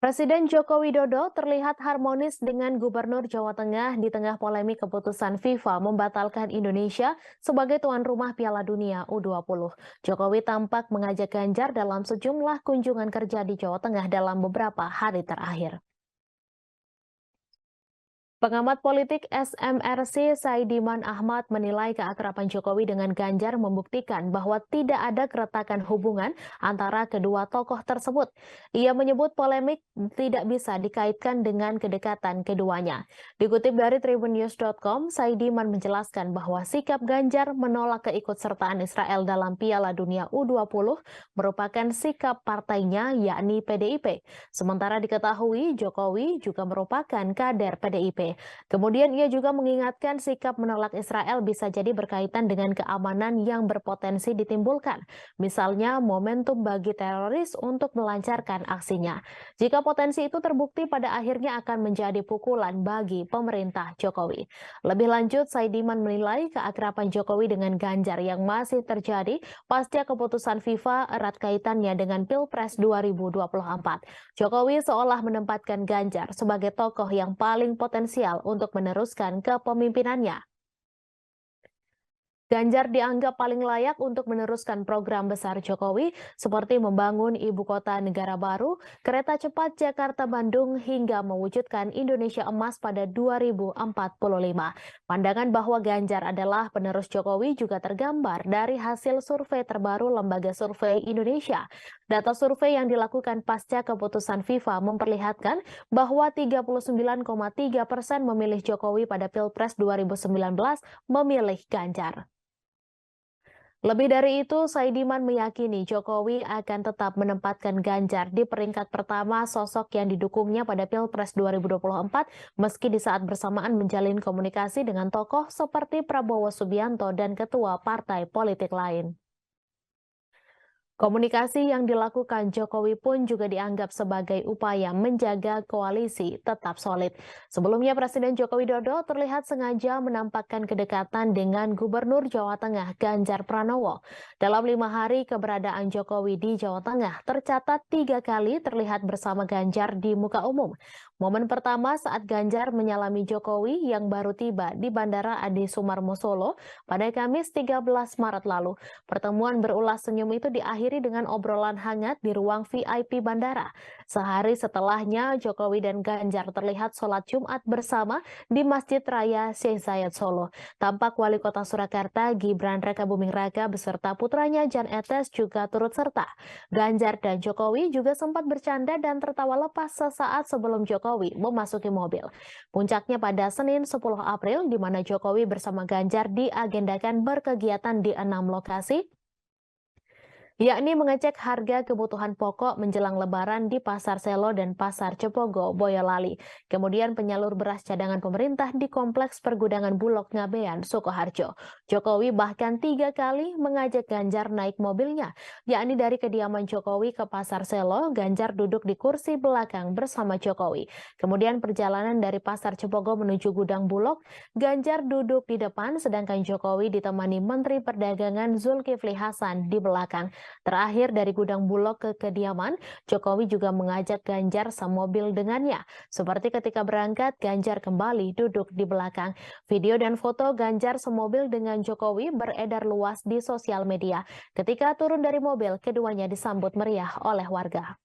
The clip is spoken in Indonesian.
Presiden Joko Widodo terlihat harmonis dengan Gubernur Jawa Tengah di tengah polemik keputusan FIFA membatalkan Indonesia sebagai tuan rumah Piala Dunia U20. Jokowi tampak mengajak Ganjar dalam sejumlah kunjungan kerja di Jawa Tengah dalam beberapa hari terakhir. Pengamat politik SMRC Saidiman Ahmad menilai keakraban Jokowi dengan Ganjar membuktikan bahwa tidak ada keretakan hubungan antara kedua tokoh tersebut. Ia menyebut polemik tidak bisa dikaitkan dengan kedekatan keduanya. Dikutip dari tribunnews.com, Saidiman menjelaskan bahwa sikap Ganjar menolak keikutsertaan Israel dalam Piala Dunia U20 merupakan sikap partainya yakni PDIP. Sementara diketahui Jokowi juga merupakan kader PDIP. Kemudian ia juga mengingatkan sikap menolak Israel bisa jadi berkaitan dengan keamanan yang berpotensi ditimbulkan. Misalnya momentum bagi teroris untuk melancarkan aksinya. Jika potensi itu terbukti pada akhirnya akan menjadi pukulan bagi pemerintah Jokowi. Lebih lanjut, Saidiman menilai keakraban Jokowi dengan Ganjar yang masih terjadi pasca keputusan FIFA erat kaitannya dengan Pilpres 2024. Jokowi seolah menempatkan Ganjar sebagai tokoh yang paling potensial untuk meneruskan kepemimpinannya. Ganjar dianggap paling layak untuk meneruskan program besar Jokowi seperti membangun ibu kota negara baru, kereta cepat Jakarta-Bandung hingga mewujudkan Indonesia emas pada 2045. Pandangan bahwa Ganjar adalah penerus Jokowi juga tergambar dari hasil survei terbaru Lembaga Survei Indonesia. Data survei yang dilakukan pasca keputusan FIFA memperlihatkan bahwa 39,3% memilih Jokowi pada Pilpres 2019 memilih Ganjar. Lebih dari itu, Saidiman meyakini Jokowi akan tetap menempatkan Ganjar di peringkat pertama sosok yang didukungnya pada Pilpres 2024 meski di saat bersamaan menjalin komunikasi dengan tokoh seperti Prabowo Subianto dan ketua partai politik lain. Komunikasi yang dilakukan Jokowi pun juga dianggap sebagai upaya menjaga koalisi tetap solid. Sebelumnya Presiden Joko Widodo terlihat sengaja menampakkan kedekatan dengan Gubernur Jawa Tengah Ganjar Pranowo. Dalam 5 hari keberadaan Jokowi di Jawa Tengah, tercatat 3 kali terlihat bersama Ganjar di muka umum. Momen pertama saat Ganjar menyalami Jokowi yang baru tiba di Bandara Adi Sumarmo Solo pada Kamis 13 Maret lalu. Pertemuan berulas senyum itu diakhiri dengan obrolan hangat di ruang VIP bandara. Sehari setelahnya, Jokowi dan Ganjar terlihat sholat Jumat bersama di Masjid Raya Syekh Zayed Solo. Tampak Wali Kota Surakarta Gibran Rakabuming Raka beserta putranya Jan Etes juga turut serta. Ganjar dan Jokowi juga sempat bercanda dan tertawa lepas sesaat sebelum Jokowi memasuki mobil. Puncaknya pada Senin 10 April, di mana Jokowi bersama Ganjar diagendakan berkegiatan di 6 lokasi, yakni mengecek harga kebutuhan pokok menjelang Lebaran di Pasar Selo dan Pasar Cepogo, Boyolali. Kemudian penyalur beras cadangan pemerintah di Kompleks Pergudangan Bulog Ngabean, Sukoharjo. Jokowi bahkan 3 kali mengajak Ganjar naik mobilnya, yakni dari kediaman Jokowi ke Pasar Selo, Ganjar duduk di kursi belakang bersama Jokowi. Kemudian perjalanan dari Pasar Cepogo menuju Gudang Bulog, Ganjar duduk di depan sedangkan Jokowi ditemani Menteri Perdagangan Zulkifli Hasan di belakang. Terakhir dari Gudang Bulog ke kediaman, Jokowi juga mengajak Ganjar semobil dengannya. Seperti ketika berangkat, Ganjar kembali duduk di belakang. Video dan foto Ganjar semobil dengan Jokowi beredar luas di sosial media. Ketika turun dari mobil, keduanya disambut meriah oleh warga.